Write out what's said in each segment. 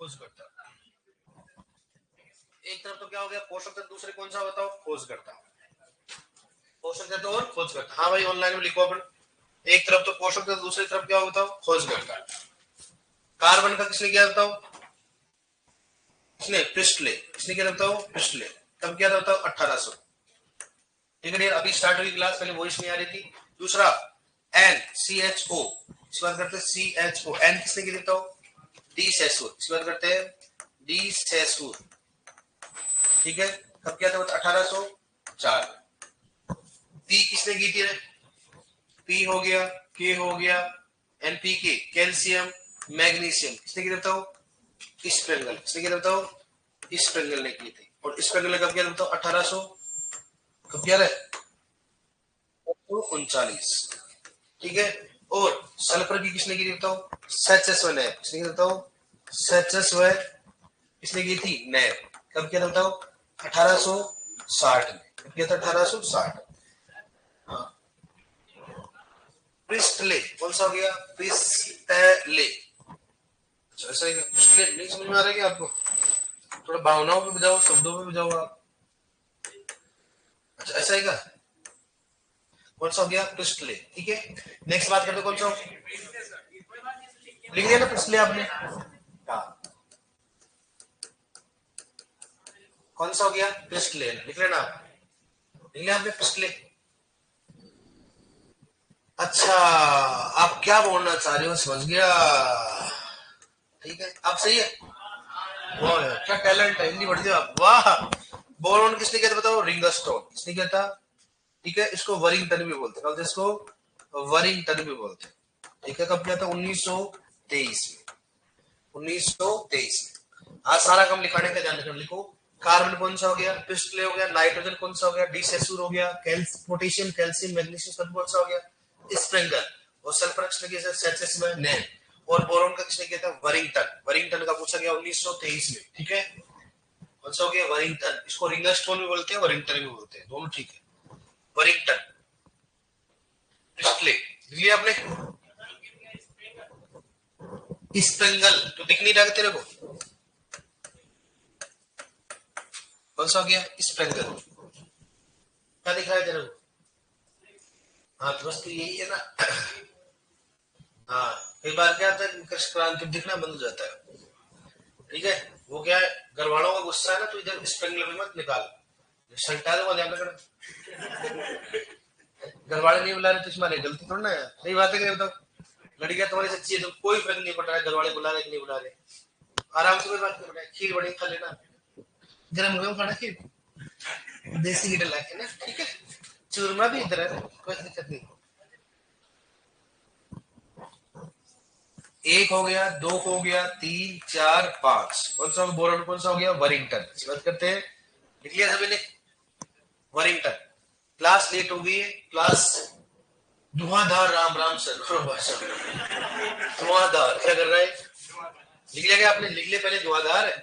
खोज करता। एक तरफ तो क्या हो गया पोषक तत्व, दूसरे कौन सा बताओ खोज करता। पोषक तत्व और खोज करता। हाँ भाई ऑनलाइन में लिखो अपन। एक तरफ तो पोषक तत्व, दूसरी तरफ क्या बताओ खोज करता। कार्बन का किसने किया बताओ, किसने प्रिस्टले, किसने किया बताओ प्रिस्टले। तब क्या था बताओ 1800। ठीक है अभी स्टार्ट हुई क्लास, पहले वॉइस नहीं आ रही थी। दूसरा एन सी एच ओ, इस बात करते हैं सी एच ओ। एन किसने किया बताओ डी सेसुर, इस बात करते हैं डी सेसुर। ठीक है कब क्या था 1804। पी किसने की थी, पी हो गया, के हो गया, एनपीके कैल्शियम मैग्नीशियम, किसने की बताओ स्प्रेंगल, किसने की बताओ स्प्रेंगल ने की थी। और स्प्रेंगल ने कब किया बताओ 1800 कब किया 39। ठीक है और सल्फर की किसने की थी बताओ सेचेस व नैब, किसने की बताओ सेचेस व किसने की थी नैब। कब किया था बताओ 1860 में, कब किया था 1860। हाँ प्रिस्टले कौन सा हो गया प्रिस्टले। अच्छा ऐसा है प्रिस्टले नहीं समझ में आ रहा है क्या आपको, थोड़ा भावनाओं पे बजाओ शब्दों पे बजाओ आप। अच्छा ऐसा है क्या, कौन सा हो गया प्रिस्टले। ठीक है नेक्स्ट बात करते कौन सा लिख दिया ना प्रिस्टले आपने। हाँ कौन सा हो गया प्रिस्टले लिख लेना, लिख लिया आपने प्रिस्टले। अच्छा आप क्या बोलना चाह रहे हो समझ गया। ठीक है आप सही है, वाह क्या टैलेंट है, हिंदी बढ़ आप वाह। बोरोन किसने किया था बताओ रिंगस्टोन, किसने किया था। ठीक है इसको वरिंगटन भी बोलते हैं, इसको वरिंगटन भी बोलते हैं। ठीक है कब किया था 1923 में, 1923 में। आज सारा काम लिखाने का ध्यान रखना, लिखो कार्बन कौन सा हो गया पिस्टले हो गया, नाइट्रोजन कौन सा हो गया डिसेसुर हो गया, पोटेशियम कैल्शियम मैग्नीशियम सब कौन सा हो गया स्प्रेंगल, और सल्फर किसने किया सेचेस में नैन, और बोरोन का किसने किया था वरिंगटन। वरिंगटन का पूछा गया 1923 में। ठीक है कौन सा हो गया वरिंगटन, इसको रिंगस्टोन भी बोलते हैं वरिंगटन भी बोलते हैं दोनों। ठीक है वरिंगटन पिस्टले लिया आपने। स्प्रेंगल तो दिख नहीं रहा तेरे को, कौन सा हो गया स्प्रेंगल, क्या दिख रहा है तेरे को। हाँ तो बस तो यही है ना। हाँ कई बार क्या होता है कृष्ण क्रांति दिखना बंद हो जाता है। ठीक है वो क्या है घर वालों का गुस्सा है ना, तो इधर स्प्रेंगल में मत निकाल, सल्टा दो ध्यान रखना। घर वाले नहीं बुला रहे तो तुम्हारी गलती थोड़ा ना है, सही बात है कि बताओ लड़कियां तुम्हारी सच्ची है तो कोई फर्क नहीं पड़ रहा है घर वाले बुला रहे कि नहीं बुला रहे, आराम से कोई बात नहीं पड़ रहा है। खीर बड़ी खा लेना, गरम गरम खाना खीर देसी घी डला के ना। ठीक है चूरमा भी इधर है कोई दिक्कत नहीं। एक हो गया, दो हो गया, तीन चार पांच, कौन सा बोरन कौन सा हो गया वरिंगटन। बात करते हैं लिख लिया सभी ने वरिंगटन। क्लास लेट हो गई है, क्लास धुआंधार राम राम सर धुआंधार क्या कर रहा है, लिख लिया क्या आपने, लिख लिया पहले धुआंधार है।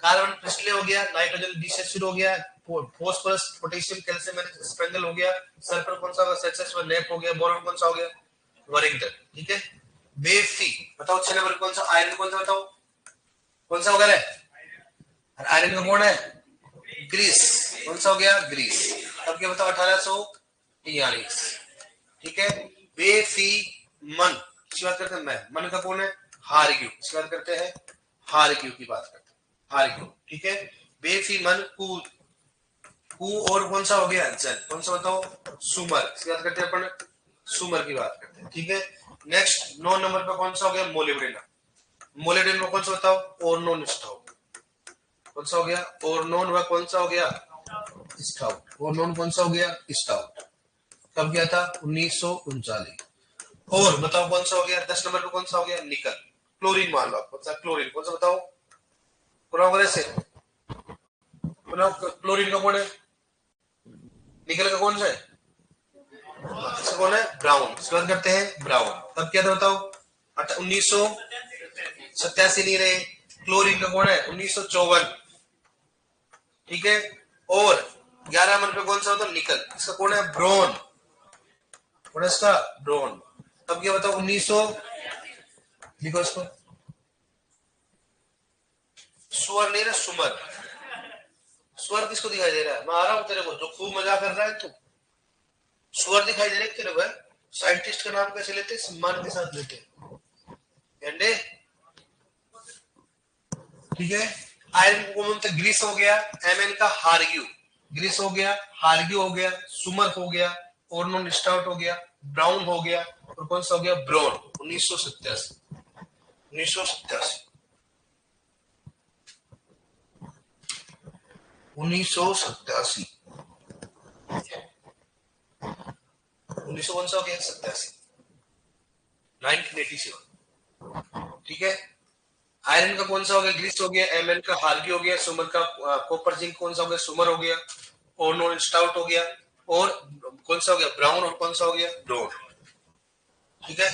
कार्बन पिस्टले हो गया, नाइट्रोजन डिसेसुर हो गया, फॉस्फोरस पोटेशियम कैल्शियम स्प्रेंगल हो गया, सल्फर कौन सा होगा सेचेस व नेप हो गया, बोरॉन कौन सा हो गया वरिंगटन। ठीक है बेफी बताओ 6 नंबर कौन सा, आयरन कौन सा बताओ कौन सा होगा, आयरन का कौन है ग्रीस, कौन सा हो गया ग्रीस। तब क्या बताओ 1843। ठीक है बेफी मन की बात करते हैं, मैं मन का कौन है हारग्यू, इसकी बात करते हैं हारग्यू की बात करते हैं हारग्यू। ठीक है बेफी मन कू कू और कौन सा हो गया जल, कौन सा बताओ सुमर, इसकी बात करते हैं अपन सुमर की बात करते हैं। ठीक है नेक्स्ट 9 नंबर पे कौन सा हो गया मोलिब्डेनम, मोलिब्डेनम में कौन सा बताओ ओर्नोन स्टाउट, कौन सा हो गया ओर्नोन व कौन सा हो गया स्टाउट, ओर्नोन कौन सा हो गया स्टाउट। कब गया था 1939। और बताओ कौन सा हो गया 10 नंबर पे कौन सा हो गया निकल, क्लोरीन मान लो कौन सा क्लोरीन, कौन सा बताओ पुनः से पुनः क्लोरीन का कौन है, निकल का कौन सा है, इसका कौन है ब्राउन, इसके बाद करते हैं ब्राउन। तब क्या था बताओ 1987 नहीं रहे, क्लोरीन का कौन है 1954। ठीक है और 11 नंबर पे कौन सा होता निकल, इसका कौन है ब्रोन, कौन है इसका ब्रोन। तब क्या बताओ 1900 लिखो इसको स्वर नहीं ना, सुमर। स्वर किसको दिखाई दे रहा है? मैं आ रहा हूं तेरे को, जो खूब मजा कर रहा है तू। स्वर दिखाई दे रहा है तेरे को? साइंटिस्ट का नाम कैसे लेते? सम्मान के साथ लेते। अंडे, ठीक है। आयरन को बोलते ग्रीस हो गया, एमएन का हार्ग्यू, ग्रीस हो गया, हार्ग्यू हो गया, सुमर हो गया, ओर्नोन स्टाउट हो गया, ब्राउन हो गया, और कौन सा हो गया? ब्राउन। 1987 1987 1987 1900 कौन सा हो गया? 87 1987, ठीक है। आयरन का कौन सा हो गया? ग्रीस हो गया, एमएन का हार्गी हो गया, सुमर का कॉपर जिंक कौन सा हो गया? सुमर हो गया, और नॉन स्टाउट हो गया, और कौन सा हो गया? ब्राउन, और कौन सा हो गया? ब्राउन, ठीक है,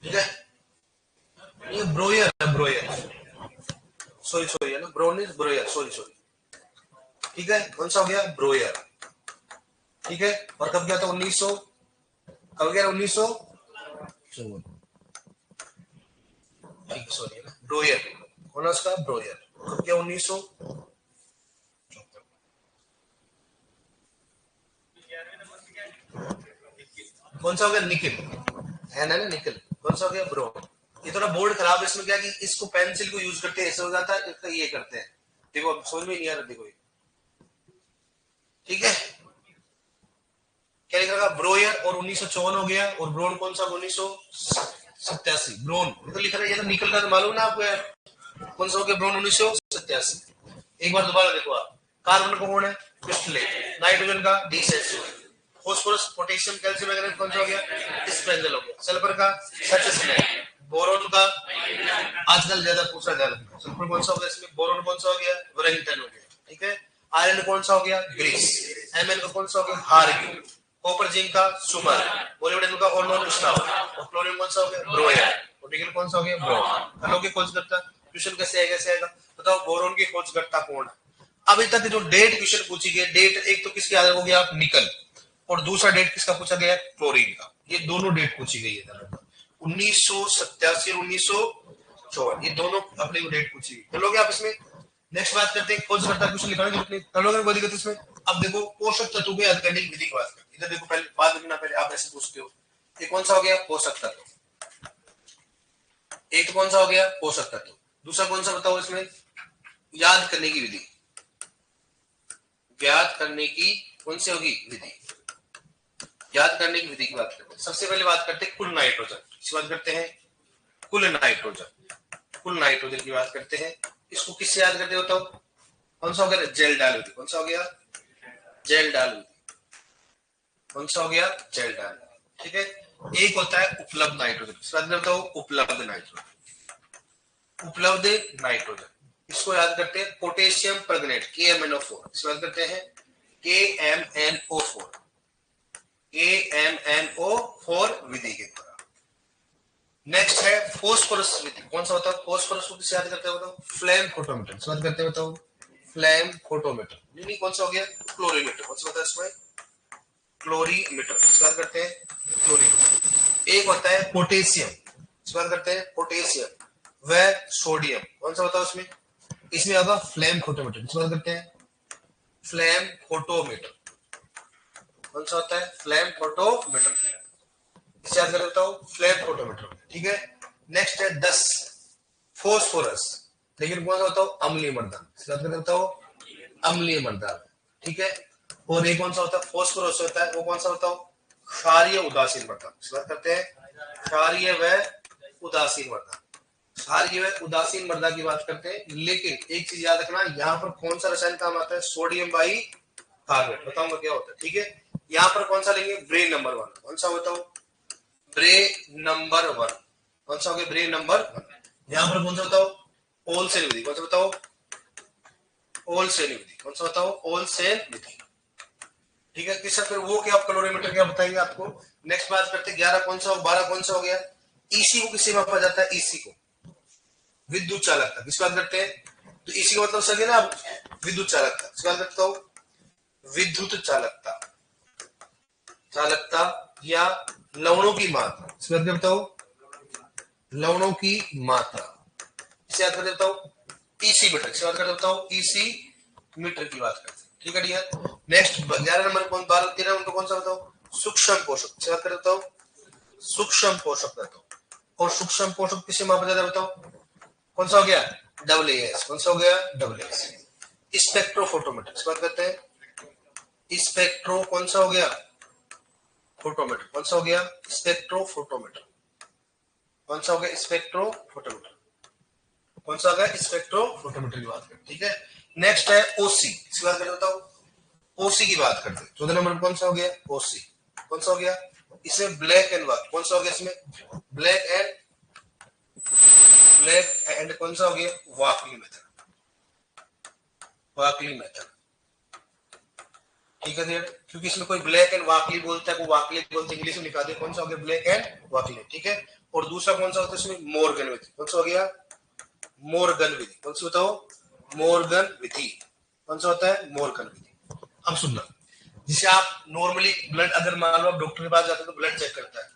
ठीक है। ये ब्रोयर है, ब्रोयर, सॉरी है ना, ब्राउन इज ब्रोयर, सॉरी, ठीक है। कौन सा हो गया? ब्रोयर, ठीक है। और कब गया था? 1900, कब गया? 1900, ठीक है, सॉरी है ना, ब्रोयर, कौन उसका? ब्रोयर। कब गया? 1900। कौन सा हो गया? निकल, है ना, निकल। कौन सा हो गया? ब्रोन। ये थोड़ा बोर्ड खराब है, इसमें क्या कि इसको पेंसिल को यूज करते हैं, ऐसे हो जाता है, इसका ये करते हैं। देखो अब समझ में नहीं आ रहा, देखो, ठीक है। क्या लिख रखा? ब्रोयर, और 1954 हो गया, और ब्रोन कौन सा? 1987, ब्रोन। तो लिख रहा है, ये तो निकल का, तो मालूम ना आपको यार। कौन सा हो गया? ब्रोन 1987। एक बार दोबारा देखो आप। कार्बन का कौन है? क्रिस्टलेट। नाइट्रोजन का डिसेंसुअल। फॉस्फोरस, पोटेशियम, कैल्शियम वगैरह कौन सा हो गया? स्पेंजल हो गया। सल्फर का सचेसनेट। बोरोन का आजकल ज्यादा पूछा जा रहा है, सल्फर कौन सा हो गया इसमें? बोरोन कौन सा हो गया? वेरिंगटन हो गया, ठीक है। आयरन कौन सा हो गया? ग्रीस। एमएन का कौन सा हो गया? हार्ग्यू। कॉपर जिंक का सुमर। मोलिब्डेनम का ऑर्नोन स्टाउट। और क्लोरीन कौन सा हो गया? ब्रोयर। और निकल कौन सा हो गया? ब्रोन। कलों की खोजकर्ता क्वेश्चन कैसे आएगा? कैसे आएगा? बताओ, बोरोन की खोजकर्ता कौन है? अभी तक जो डेट क्वेश्चन पूछी गई, डेट एक तो किसके आधार हो गया? आप निकल, और दूसरा डेट किसका पूछा गया? क्लोरीन का। ये दोनों डेट पूछी गई है, 1987 और 1954, ये दोनों अपने को डेट पूछी गई। चलोगे आप इसमें? नेक्स्ट बात करते हैं, खोजकर्ता क्वेश्चन लिखाने की जरूरत नहीं, चलोगे कोई दिक्कत इसमें? अब देखो, पोषक तत्व के याद करने की विधि की बात करते हैं। इधर देखो, पहले बात करना, पहले आप ऐसे पूछते हो, ये कौन सा हो गया? पोषक तत्व। एक कौन सा हो गया? पोषक तत्व। दूसरा कौन सा बताओ इसमें? याद करने की विधि। याद करने की कौन सी होगी? विधि। याद करने की विधि की बात करते हैं। सबसे पहले बात करते हैं कुल नाइट्रोजन, इसकी बात करते हैं। कुल नाइट्रोजन, कुल नाइट्रोजन की बात करते हैं। इसको किससे याद करते हो? तो कौन सा हो गया? जेल डाल विधि। कौन सा हो गया? जेल डाल विधि। कौन सा हो गया? जेल डाल, ठीक है। एक होता है उपलब्ध नाइट्रोजन, इसका मतलब तो उपलब्ध नाइट्रोजन, उपलब्ध नाइट्रोजन, इसको याद करते हैं पोटेशियम परगनेट, KMnO4। इसको याद करते हैं KMnO4, KMnO4 विधि के द्वारा। नेक्स्ट है फोस्फोरस विधि। कौन सा होता है? फोस्फोरस को किससे याद करते हो? बताओ, फ्लेम फोटोमीटर से याद करते हो। बताओ, फ्लेम फोटोमीटर। नहीं, कौन सा हो गया? क्लोरीमीटर। कौन सा होता है इसमें? क्लोरीमीटर। याद करते हैं क्लोरीमीटर। एक होता है पोटेशियम, याद करते हैं पोटेशियम व सोडियम। कौन सा होता है उसमें? इसमें होगा फ्लेम फोटोमीटर। याद करते हैं फ्लेम फोटोमीटर। कौन सा होता है? Flame photometer. इसे याद कर लेता हूं, फ्लेम फोटोमीटर, ठीक है। नेक्स्ट है 10 फोस्फोरस, लेकिन कौन सा होता है? अम्लीय मर्दन। याद कर लेता हूं, अम्लीय मर्दन, ठीक है। और एक कौन सा होता है? फोस्फोरस होता है, वो कौन सा होता है? क्षारीय उदासीन मर्दन। बात करते हैं क्षारीय व उदासीन मर्दन। क्षारीय व उदासीन मर्दा की बात करते हैं, लेकिन एक चीज याद रखना, यहाँ पर कौन सा रसायन काम आता है? Sodium by carbonate. बताऊंगा क्या होता है, ठीक है। यहाँ पर कौन सा लेंगे? ब्रे नंबर 1। कौन सा बताओ? ब्रे नंबर 1। कौन सा हो गया? ब्रे नंबर 1। यहाँ पर कौन सा बताओ? ओलसेन विधि। कौन सा बताओ? ओलसेन विधि। कौन सा बताओ? ओलसेन विधि, ठीक है। किसका? फिर वो क्या कैलोरीमीटर क्या बताएंगे आपको। नेक्स्ट बात करते हैं 11 कौन सा हो? 12 कौन सा हो गया? ईसी को किससे मापा जाता है? ईसी को विद्युत चालकता। किस बात करते हैं? तो ईसी का मतलब सके ना, विद्युत चालकता। किस बात करता हूं? विद्युत चालकता, चालकता या लवणों की मात्रा। इस बात करता हूं लवणों की मात्रा, इसे याद कर देता हूँ ईसी मीटर, इसे याद कर देता हूँ ईसी मीटर की बात करते हैं। ठीक है डियर। नेक्स्ट 11 नंबर कौन 12 13 नंबर कौन सा बताओ सूक्ष्म पोषक, इसे याद कर देता हूँ सूक्ष्म पोषक बताओ। और सूक्ष्म पोषक किसे मापा जाता है बताओ, कौन सा हो गया डब्ल्यूएस, कौन सा हो गया डब्ल्यूएस। स्पेक्ट्रोफोटोमीटर इस बात करते हैं, स्पेक्ट्रो कौन सा हो गया फोटोमीटर, कौन सा हो गया स्पेक्ट्रोफोटोमीटर, कौन सा हो गया स्पेक्ट्रोफोटोमीटर, कौन सा हो गया स्पेक्ट्रोफोटोमीटर की बात करते हैं। ठीक है। नेक्स्ट है ओसी, इसकी बात करते बताओ ओसी की बात करते हैं। 14 नंबर कौन सा हो गया ओसी, कौन सा हो गया इसमें ब्लैक एंड व्हाइट, कौन सा हो गया इसमें ब्लैक एंड कौन सा हो गया वाकली मेथड, वाकली मेथड। ठीक है देर, क्योंकि इसमें कोई ब्लैक एंड वाकली बोलता है, कोई वाकली बोलते है, इंग्लिश में लिखा दे कौन सा हो गया ब्लैक एंड वाकली। ठीक है। और दूसरा कौन सा होता है इसमें मोर्गन विधि, कौन सा हो गया मोर्गन विधि, कौन सी बताओ मोर्गन विधि, कौन सा होता है मोर्गन विधि। अब सुनना, जिसे आप नॉर्मली ब्लड अगर मान लो आप डॉक्टर के पास जाते हैं तो ब्लड चेक करता है,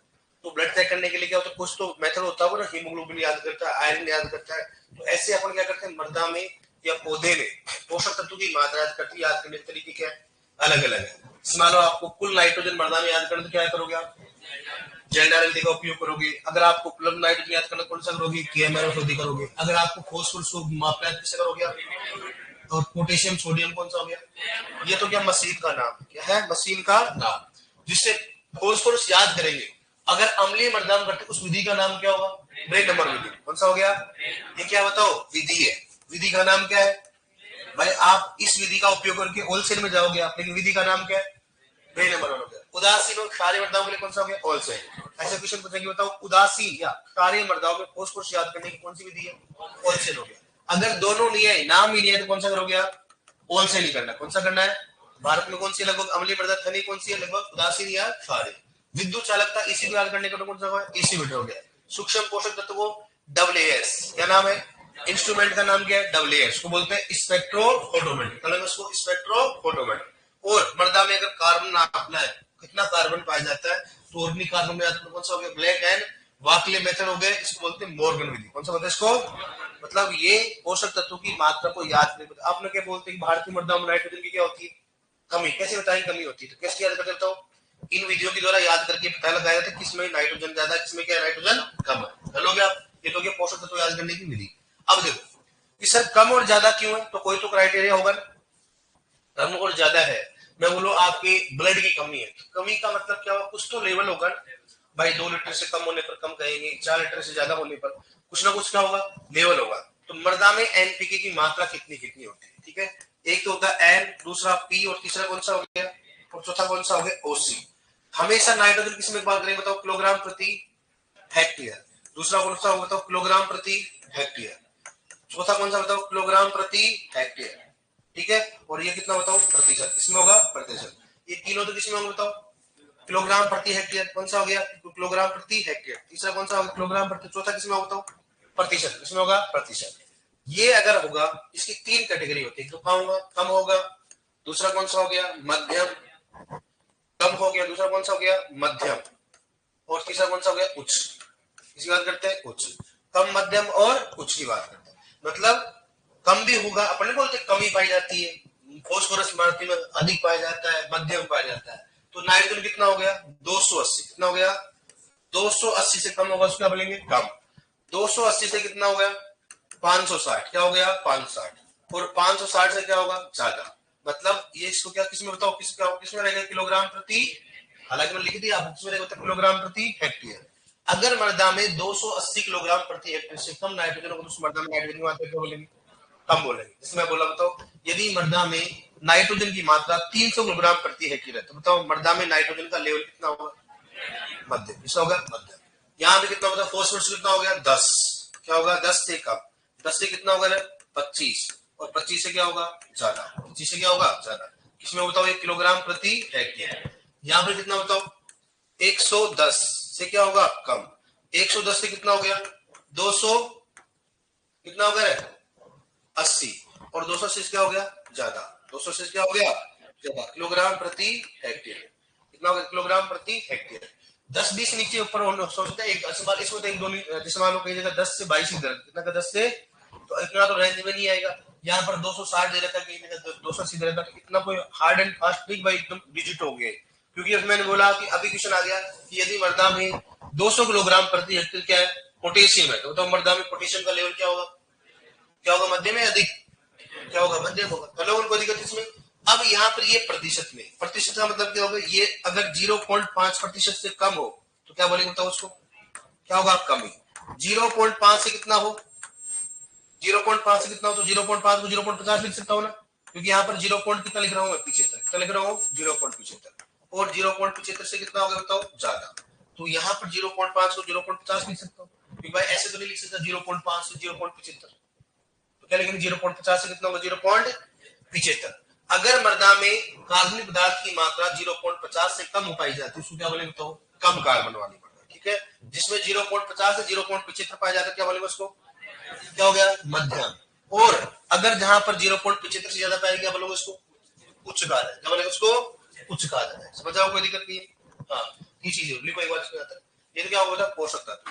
तो ब्लड चेक करने के लिए क्या होता है कुछ तो मेथड होता है ना, हीमोग्लोबिन याद करता है, आयरन याद करता है। तो ऐसे अपन क्या करते हैं मृदा में या पौधे में पोषक तत्व की मात्रा याद करते, याद करने के तरीके क्या है अलग अलग है। मान लो आपको कुल नाइट्रोजन मृदा में याद करना तो क्या करोगे आप जेंडर का उपयोग करोगे। अगर आपको कुल नाइट्रोजन याद करना कौन सा करोगे केएमएल करोगे। अगर आपको फॉस्फोरस को मापना है तो करोगे आप। और पोटेशियम सोडियम कौन सा हो गया, ये तो क्या मशीन का नाम क्या है मशीन का नाम, जिससे फॉस्फोरस याद करेंगे। अगर अम्लीय मृदा में करते उस विधि का नाम क्या होगा ब्रेक नंबर विधि, कौन सा हो गया ये क्या बताओ विधि है। विधि का नाम क्या है भाई, आप इस विधि का उपयोग करके होलसेल में जाओगे आप, लेकिन विधि का नाम क्या है ब्रेक नंबर हो गया। उदासीन और क्षारीय मृदाओं के लिए कौन सा हो गया होलसेल। ऐसे क्वेश्चन पूछेंगे बताओ उदासीन या क्षारीय मृदाओं में फॉस्फोरस याद करने की कौन सी विधि है होलसेल हो गया। अगर दोनों नहीं है नाम ही नहीं है तो कौन सा करोगे आप होलसेल ही करना, कौन सा करना है। भारत में कौन सी लगभग अम्लीय मृदा खनिज कौन सी है लगभग उदासीन या क्षारीय। विद्युत चालकता इसी को याद करने का तो कौन सा हुआ इसी मीटर हो गया। सूक्ष्म पोषक तत्व को डब्ल्यूएस क्या नाम है, इंस्ट्रूमेंट का नाम क्या है डब्ल्यूएस को बोलते हैं स्पेक्ट्रोफोटोमीटर, कलम उसको स्पेक्ट्रोफोटोमीटर। और मृदा में अगर कार्बन नापना है कितना कार्बन पाया जाता है तो ऑर्गेनिक कार्बन में कौन सा हो गया ब्लैक एंड वाकले मेथड हो गया, इसको बोलते हैं मॉर्गन विधि, कौन सा बोलते हैं इसको। मतलब ये पोषक तत्वों की मात्रा को याद करें। आपने क्या बोलते हैं भारतीय मृदा में नाइट्रोजन की क्या होती है कमी, कैसे बताएं कमी होती है तो कैसे याद कर देता हूँ इन विधियों के द्वारा याद करके पता लगाया था किसमें नाइट्रोजन ज्यादा किसमें क्या नाइट्रोजन कम है। चलोगे आप, ये तो क्या पोषक तत्व याद करने की विधि। अब देखो कि सर कम और ज्यादा क्यों है, तो कोई तो क्राइटेरिया होगा ना, कम और ज्यादा है। मैं बोलो आपके ब्लड की कमी है, कमी का मतलब क्या होगा कुछ तो लेवल होगा ना भाई, 2 लीटर से कम होने पर कम कहेंगे, 4 लीटर से ज्यादा होने पर कुछ ना कुछ क्या होगा लेवल होगा। तो मृदा में एनपीके की मात्रा कितनी कितनी होती है। ठीक है, एक तो होता है एन, दूसरा पी और तीसरा कौन सा हो गया और चौथा कौन सा हो गया ओसी। हमेशा नाइट्रोजन किस में बात करेंगे बताओ किलोग्राम प्रति हेक्टेयर, दूसरा कौन सा होगा बताओ किलोग्राम प्रति हेक्टेयर, चौथा कौन सा बताओ किलोग्राम प्रति हेक्टेयर। ठीक है, और ये कितना बताओ प्रतिशत, इसमें होगा प्रतिशत। ये तीनों तो किसमें होंगे बताओ किलोग्राम प्रति हेक्टेयर, कौन सा हो गया किलोग्राम प्रति हेक्टेयर। तीसरा कौन सा होगा किलोग्राम प्रति, चौथा किसमें होगा बताओ प्रतिशत, किसमें होगा प्रतिशत। ये अगर होगा इसकी 3 कैटेगरी होती है, तो कम होगा, दूसरा कौन सा हो गया मध्यम, कम हो गया, दूसरा कौन सा हो गया मध्यम, और तीसरा कौन सा हो गया उच्च। इसकी बात करते हैं उच्च, कम मध्यम और उच्च की बात करते हैं। मतलब कम भी होगा, अपने बोलते कमी पाई जाती है, फॉस्फोरस माटी में अधिक पाया जाता है, मध्यम पाया जाता है। तो नाइट्रोजन कितना हो गया 280, कितना हो गया 280 से कम होगा उसको क्या बोलेंगे कम। 280 से कितना हो गया 560, क्या हो गया 560, और 560 से क्या होगा ज्यादा। मतलब ये इसको क्या किसमें बताओ किसमें रहेगा किलोग्राम प्रति, हालांकि मैं लिख दिया आपको किसमें रहेगा किलोग्राम प्रति हेक्टेयर। अगर मृदा में 280 किलोग्राम प्रति हेक्टेयर से कम नाइट्रोजन होगा तो उस मृदा में नाइट्रोजन की मात्रा क्या बोलेंगे कम बोलेंगे। इसमें बोला बताओ यदि मृदा में नाइट्रोजन की मात्रा 300 किलोग्राम प्रति हेक्टेयर है तो बताओ मृदा में नाइट्रोजन का लेवल कितना होगा मध्यम, इसका होगा मध्यम। यहाँ पे कितना होगा फॉस्फोरस कितना हो गया 10, क्या होगा 10 से कम, 10 से कितना होगा 25, और 25 से क्या होगा ज्यादा, 25 से क्या होगा ज्यादा। किसमें बताओ 1 किलोग्राम प्रति हेक्टेयर। यहाँ पे कितना बताओ 110 से क्या होगा कम, 110 से कितना हो गया 200, कितना हो गया 80, और 200 से क्या हो गया ज्यादा, 200 से क्या हो गया ज्यादा किलोग्राम प्रति हेक्टेयर, कितना हो गया किलोग्राम प्रति हेक्टेयर। 10-20 नीचे ऊपर हो सकता है। एक सवाल इसमें तो एक दो जैसे मान लो कई जगह 10 से 22 ही दर्ज, कितना का 10 से, तो इतना तो रेंज में नहीं आएगा। यहाँ पर 260 दे रखा है, कई जगह 280 दे रखा है, इतना कोई हार्ड एंड फास्ट नहीं भाई एकदम डिजिट हो गए। क्योंकि मैंने बोला कि अभी क्वेश्चन आ गया कि यदि मृदा में 200 किलोग्राम प्रति हेक्टेयर क्या है, पोटेशियम है, तो मृदा में पोटेशियम का लेवल क्या होगा, क्या होगा, मध्यम में अधिक, क्या होगा, मध्यम होगा। तो लोगों को दिक्कत इसमें। अब यहाँ पर ये प्रतिशत में, प्रतिशत का मतलब क्या होगा, ये अगर 0.5% से कम हो तो क्या बोलेंगे बताओ उसको, क्या होगा, कमी। 0.5 से कितना हो, 0.5 से कितना हो, तो 0.5 को 0.50 लिख सकता हूँ ना, क्योंकि यहाँ पर 0. कितना लिख रहा हूँ मैं, 75, कितना लिख रहा हूँ, 0.75। और 0.75 से कितना होगा बताओ, ज्यादा। तो यहाँ पर 0.5 को 0.50 लिख सकता हूँ, क्योंकि भाई ऐसे तो नहीं लिख सकता 0.5 से 0.75। तो क्या लिखेंगे, 0.50 से कितना होगा, 0.75। अगर मृदा में कार्बनिक पदार्थ की मात्रा 0.50 से कम हो पाई जाती है, उसको क्या बोलेंगे, तो कम कार्बन वाली मृदा, ठीक है। जिसमें 0.50 से 0.75 पाया जाता है, क्या बोलेंगे उसको, क्या हो गया, मध्यम। और अगर जहां पर 0.75 से ज्यादा पाएगी, क्या बोलोगे उसको, उच्च कार्य, क्या बोलेंगे उसको, उच्च कार्य। समझ जाओ, कोई दिक्कत नहीं है। हाँ, ये चीज लिखो एक बार इसमें आता है। ये तो क्या होगा, पोषक तत्व।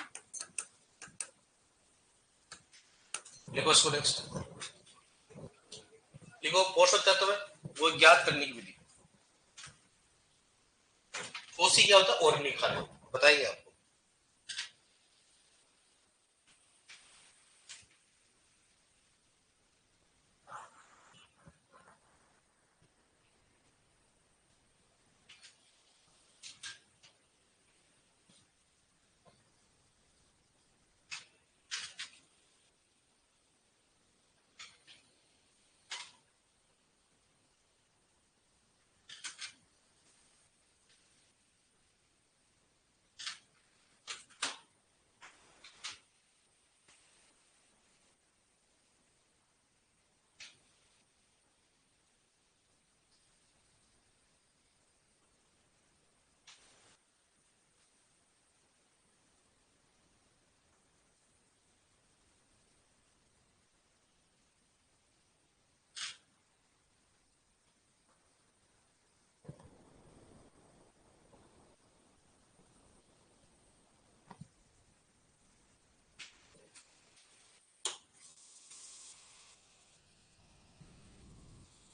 लिखो इसको, नेक्स्ट लिखो, पोषक तत्व है वो ज्ञात करने की विधि। ओसी क्या होता है, ऑर्गेनिक खाद्य, बताइए आपको।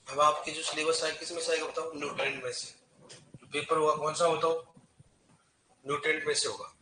अब आपके जो सिलेबस है किस में से आएगा बताओ, न्यूट्रेंट में से। जो पेपर होगा कौन सा बताओ, न्यूट्रेंट में से होगा।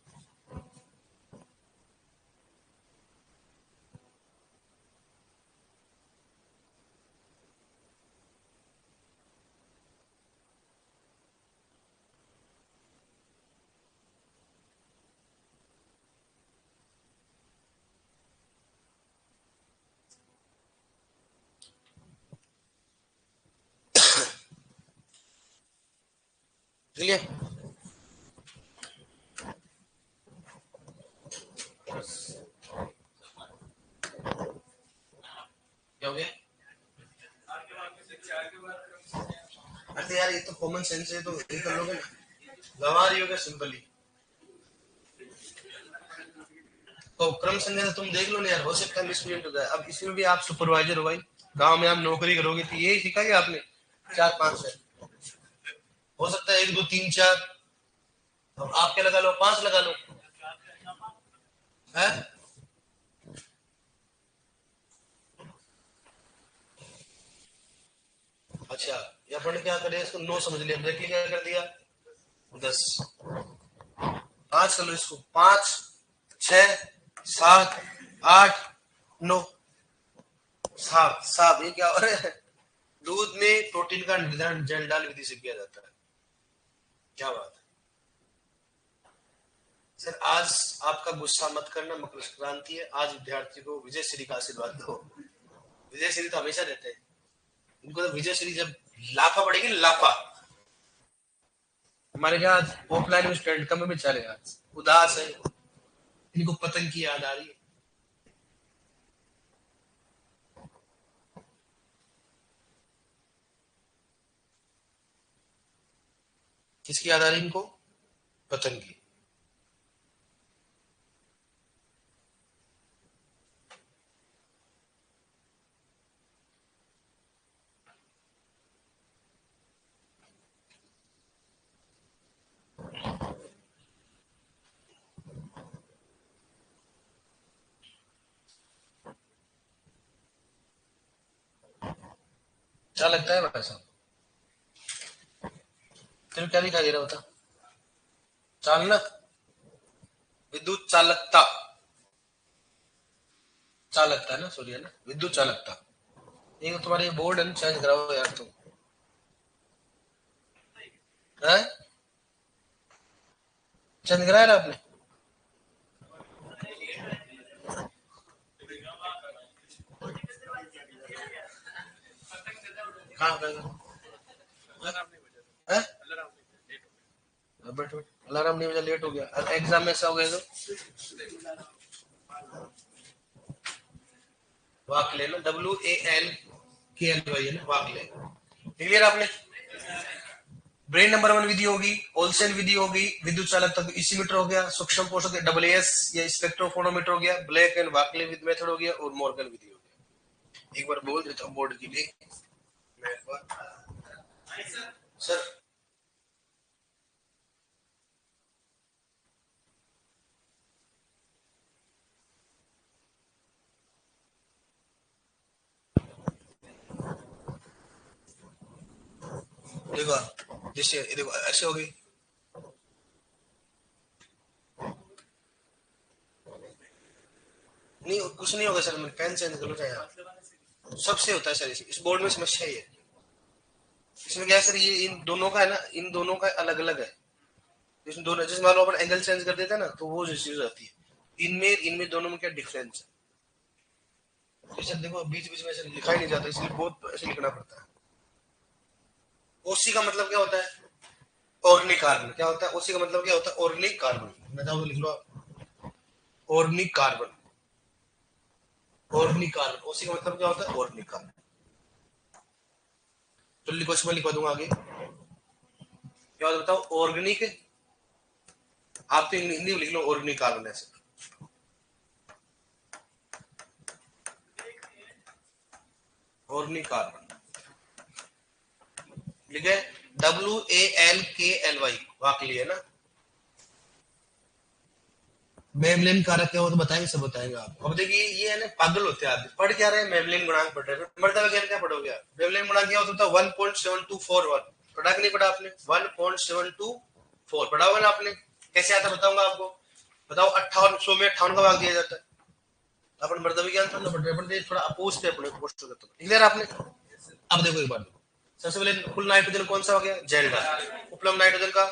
ठीक है, क्या हो गया, अरे यार ये तो कॉमन सेंस है, तो ये कर लोगे ना, गंवा रही होगा सिंपली। तो क्रम संख्या तुम देख लो ना यार, हो सकता है मिसप्रिंट हो जाए। अब इसमें भी आप सुपरवाइजर हो भाई, गांव में आप नौकरी करोगे तो यही सीखा क्या आपने, 4-5 है, हो सकता है 1 2 3 4। अब आप क्या लगा लो, 5 लगा लो, है। अच्छा, या अपन क्या करें, इसको 9 समझ लिया, ब्रैकेट क्या कर दिया, 10। 5 कर लो इसको, 5 6 7 8 9। साहब साहब ये क्या हो रहा है, दूध में प्रोटीन का निर्धारण जल डाल विधि से किया जाता है। क्या बात है सर, आज आपका गुस्सा मत करना, मकर संक्रांति है, आज विद्यार्थी को विजय श्री का आशीर्वाद दो। विजय श्री तो हमेशा रहते हैं, इनको तो विजय श्री जब लाफा पड़ेगी, लाफा। हमारे यहाँ आज ऑफलाइन में स्टूडेंट कम में चले, आज उदास है, इनको पतंग की याद आ रही है। किसकी याद आ रही है इनको, पतंग की। क्या लगता है भाई साहब? तेरे क्या दिखाई दे रहा होता? चालना, विद्युत चालकता, चालकता है ना, सॉरी है ना, विद्युत चालकता। ये तो तुम्हारे बोर्ड है, चेंज कराओ यार तुम। है चेंज कराया ना आपने? कहाँ पे है? बैठ बैठ, अलार्म नहीं बजा, लेट हो गया, एग्जाम में ऐसा हो गया तो वाकले ना, WALKLY है ना, वाकले। क्लियर आपने? ब्रेन नंबर वन विधि होगी, ओल्सेन विधि होगी, विद्युत चालकता तो इसी मीटर हो गया, सूक्ष्म पोषक WAS या स्पेक्ट्रोफोनोमीटर हो गया, ब्लैक एंड वाकले मेथड हो गया, और मॉर्गन विधि हो गया। एक बार बोल देता हूँ बोर्ड के लिए। सर देखो, जैसे देखो ऐसे होगी, नहीं कुछ नहीं होगा सर, मैं पेन चेंज कर लो चाहे आप। सबसे होता है सर, इस बोर्ड में समस्या ही है। इसमें क्या है सर, ये इन दोनों का है ना, इन दोनों का अलग अलग है। इसमें दोनों, जैसे मान लो अपन एंगल चेंज कर देते हैं ना, तो वो चीज आती है। इनमें इनमें दोनों में क्या डिफरेंस है? सर देखो बीच बीच में ऐसे लिखा ही नहीं जाता, इसलिए बहुत ऐसे लिखना पड़ता है। ओसी का मतलब क्या होता है? Organic carbon. क्या होता है ओसी का मतलब? क्या होता है ऑर्गेनिक कार्बन। मैं चाहूँ तो लिख लो आप, ऑर्गेनिक कार्बन। ऑर्गेनिक कार्बन, ओसी का मतलब क्या होता है? Organic carbon. तो लिखो, इसमें लिखवा दूंगा आगे क्या होता है बताओ, ऑर्गेनिक। आप तो हिंदी में लिख लो ऑर्गेनिक कार्बन ऐसे, ऑर्गेनिक कार्बन लिखे, WALKLY, वाकली है ना। मेमलिन कारक क्या हो तो बताएंगे, सब बताएंगे आप। अब देखिए ये है ना, पागल होते हैं आदमी, पढ़ क्या रहे हैं, मेमलिन गुणांक पढ़ रहे हैं, मृदा विज्ञान क्या पढ़ोगे आप? मेमलिन गुणांक क्या होता है? 1.7241। पढ़ा कि नहीं पढ़ा आपने? 1.724 पढ़ा होगा ना आपने? कैसे आता बताऊंगा आपको। बताओ 58, 100 में 58 का भाग दिया जाता है। अपन मृदा विज्ञान थोड़ा पढ़ रहे हैं, अपन थोड़ा अपोज पे अपने पोस्ट करते हैं। क्लियर आपने? अब देखो एक बार, सबसे पहले कुल नाइट्रोजन कौन सा हो गया? जेल डाल। उपलब्ध नाइट्रोजन का,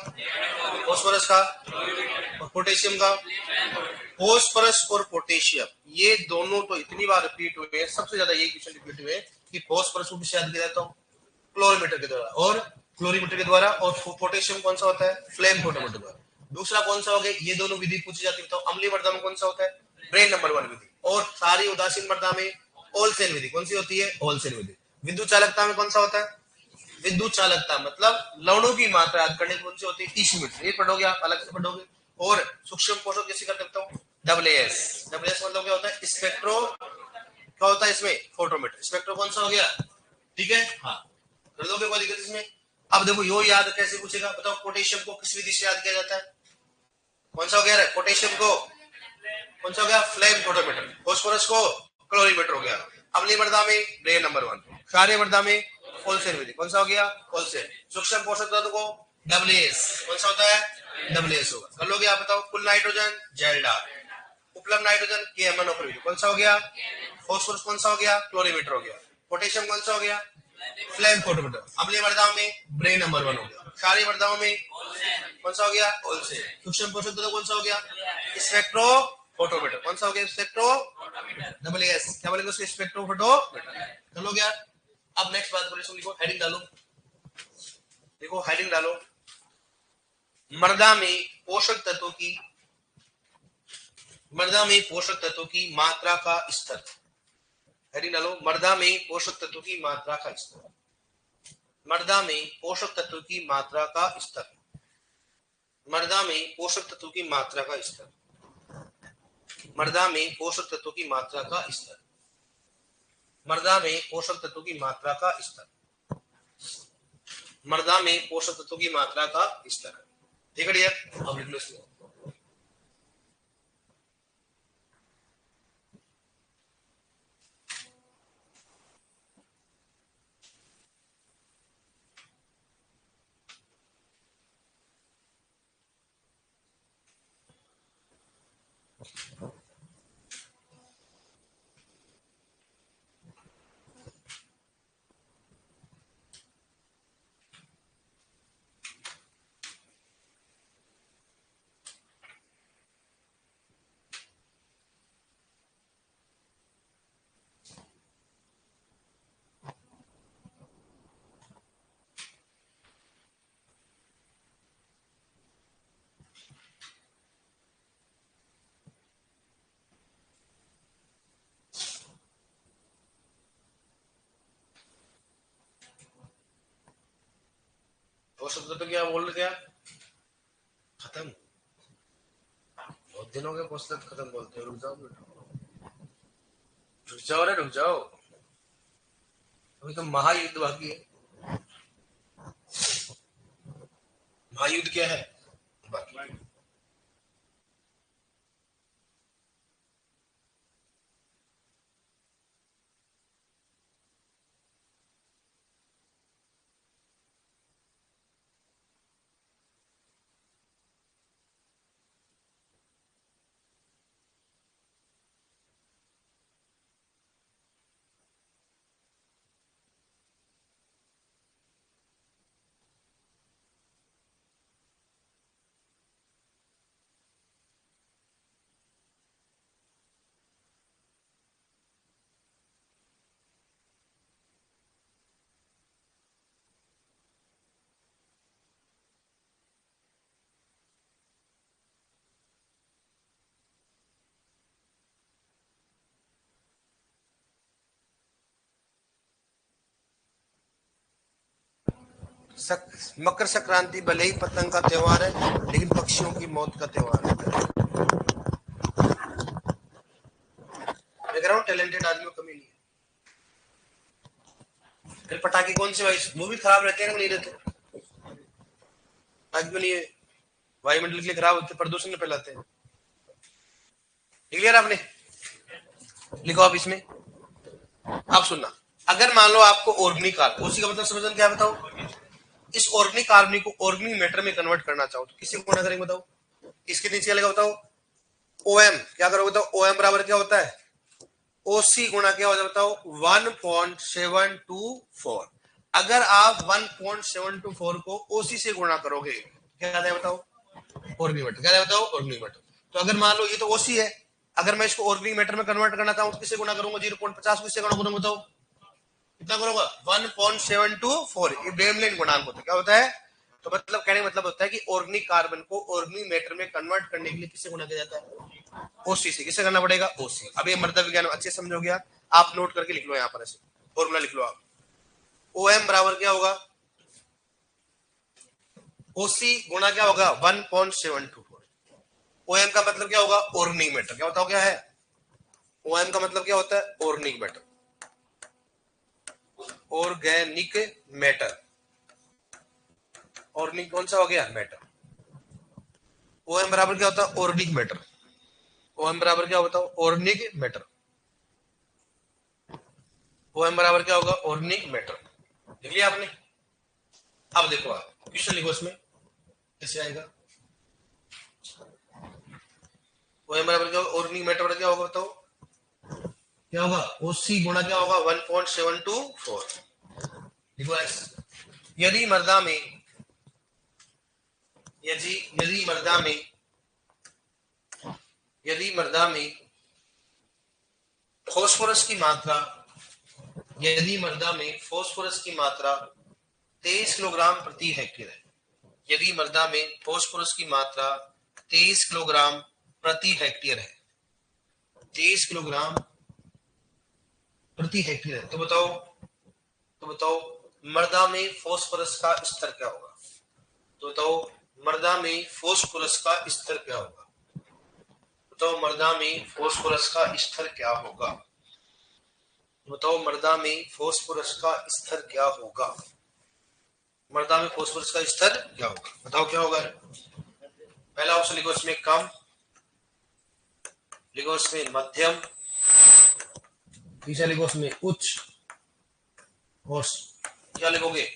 फॉस्फोरस का, और पोटेशियम का। फॉस्फोरस और पोटेशियम, ये दोनों तो इतनी बार रिपीट हुए हैं, सबसे ज्यादा यही क्वेश्चन रिपीट हुए हैं कि फॉस्फोरस को किससे याद किया जाता है? क्लोरीमीटर के द्वारा, और क्लोरीमीटर के द्वारा। और पोटेशियम कौन सा होता है? फ्लेम फोटोमीटर द्वारा। दूसरा कौन सा हो गया? ये दोनों विधि पूछी जाती है, तो अम्लीय मृदा में कौन सा होता है? ब्रेन नंबर वन विधि। और सारी उदासीन मृदा में ओलसेन विधि। कौन सी होती है? ओलसेन विधि। विद्युत चालकता में कौन सा होता है? विद्युत चालकता मतलब लवणों की मात्रा याद करने की कौन सी होती है? ईसीमीटर। ये पढ़ोगे आप, अलग से पढ़ोगे। और सूक्ष्म पोषक जैसे कर सकता हूँ, WAS। WAS मतलब क्या होता है? स्पेक्ट्रो, क्या होता है इसमें? फोटोमीटर। स्पेक्ट्रो कौन सा हो गया? ठीक है, हाँ, कर दोगे, कोई दिक्कत इसमें? अब देखो यो याद कैसे पूछेगा, बताओ पोटेशियम को किस विधि से याद किया जाता है? कौन सा हो गया? पोटेशियम को कौन सा हो गया? Flame photometer. फॉस्फोरस को क्लोरीमीटर हो गया। अम्लीय मृदा में ब्रेन नंबर वन। क्षारीय मृदा में होलसेल विधि। कौन सा हो गया? होलसेल। सूक्ष्म पोषक तत्व को WAS। कौन सा होता है? WAS होगा। कर लोगे आप, बताओ कुल नाइट्रोजन जेल डाल। उपलब्ध नाइट्रोजन KMnO विधि। कौन सा हो गया? फॉस्फोरस कौन सा हो गया? क्लोरीमीटर हो गया। पोटेशियम कौन सा हो गया? Flame photometer. अम्लीय मृदाओं में ब्रेन नंबर वन हो गया। क्षारीय मृदाओं में कौन सा हो गया? होलसेल। सूक्ष्म पोषक तत्व कौन सा हो गया? Spectro photometer. कौन सा हो गया? Spectro WAS। क्या बोलेंगे उसके? Spectro photometer. चलो गया। अब नेक्स्ट बात करें, लिखो, हेडिंग डालो। देखो हेडिंग डालो, मृदा में पोषक तत्वों की, मृदा में पोषक तत्वों की मात्रा का स्तर। हेडिंग डालो, मृदा में पोषक तत्वों की मात्रा का स्तर। मृदा में पोषक तत्वों की मात्रा का स्तर। मृदा में पोषक तत्वों की मात्रा का स्तर। मृदा में पोषक तत्वों की मात्रा का स्तर। मृदा में पोषक तत्वों की मात्रा का स्तर। मृदा में पोषक तत्वों की मात्रा का स्तर। ठीक है डियर, अब लिख लो इसमें। पोषक तत्व क्या बोल रहे थे आप? खत्म। बहुत दिन हो गए पोषक तत्व खत्म बोलते हो। रुक जाओ रुक जाओ रे रुक जाओ, अभी तो महायुद्ध बाकी है। महायुद्ध क्या है बाकी? मकर संक्रांति भले ही पतंग का त्योहार है, लेकिन पक्षियों की मौत का त्योहार है। मैं कह रहा हूँ टैलेंटेड आदमी को कमी नहीं है। फिर पटाखे कौन से भाई, वो भी खराब रहते हैं नहीं रहते? पटाखे नहीं है, वायुमंडल के लिए खराब होते, प्रदूषण फैलाते हैं। लिख लिया आपने? लिखो आप इसमें। आप सुनना, अगर मान लो आपको ऑर्गेनिक कार्बन, उसी का मतलब समझना क्या बताओ? इस ऑर्गेनिक कार्बन को ऑर्गेनिक मैटर में कन्वर्ट करना चाहो तो किसी को ना करेंगे बताओ? इसके नीचे चलेगा बताओ? ओएम क्या करोगे बताओ? ओएम बराबर क्या होता है? ओसी गुणा क्या होता है बताओ? 1.724। अगर आप 1.724 को ओसी से गुणा करोगे क्या आता है बताओ? Organic matter. क्या बताओ? Organic matter. तो अगर मान लो ये तो ओसी है, अगर मैं इसको ऑर्गेनिक मैटर में कन्वर्ट करना चाहूं तो किससे गुणा करूंगा? 0.50 किससे गुणा करूंगा बताओ? कितना करूंगा? 1.724। ये ब्रेमलिन गुणांक होता है। क्या होता है? तो मतलब कहने का मतलब होता है कि ऑर्गेनिक कार्बन को ऑर्गेनिक मैटर में कन्वर्ट करने के लिए किससे गुणा किया जाता है? ओसी से। किससे करना पड़ेगा? ओसी। अब ये मृदा विज्ञान अच्छे समझ हो गया, आप नोट करके लिख लो यहाँ पर, ऐसे फॉर्मूला लिख लो आप। ओएम बराबर क्या होगा? ओसी गुणा क्या होगा? 1.724। ओएम का मतलब क्या होगा? Organic matter. क्या बताओ क्या है? ओएम का मतलब क्या होता है? Organic matter. Organic matter. Organic कौन सा हो गया? मैटर। ओएम बराबर क्या होता है? Organic matter. ओएम बराबर क्या होता है? Organic matter. ओएम बराबर क्या होगा? Organic matter. लिख लिया आपने? अब देखो आप क्वेश्चन लिखो, इसमें कैसे आएगा? ओएम बराबर क्या होगा? ऑर्गेनिक मैटर बराबर क्या होगा बताओ? क्या होगा? ओसी गुणा क्या होगा? 1.724। देखो यदि मृदा में यदि मृदा में यदि मृदा में फास्फोरस की मात्रा यदि मृदा में फास्फोरस की मात्रा 23 किलोग्राम प्रति हेक्टेयर है, यदि मृदा में फास्फोरस की मात्रा 23 किलोग्राम प्रति हेक्टेयर है, 23 किलोग्राम प्रति हेक्टेयर है, तो बताओ मृदा में फास्फोरस का स्तर क्या होगा? तो बताओ मृदा में फास्फोरस का स्तर क्या होगा? बताओ मृदा में फास्फोरस का स्तर क्या होगा? बताओ मृदा में फास्फोरस का स्तर क्या होगा? मृदा में फास्फोरस का स्तर क्या होगा? बताओ क्या होगा? पहला ऑप्शन लिखो इसमें कम, लिखो इसमें मध्यम, तीसरा लिखो इसमें उच्च, और क्या लिखोगे?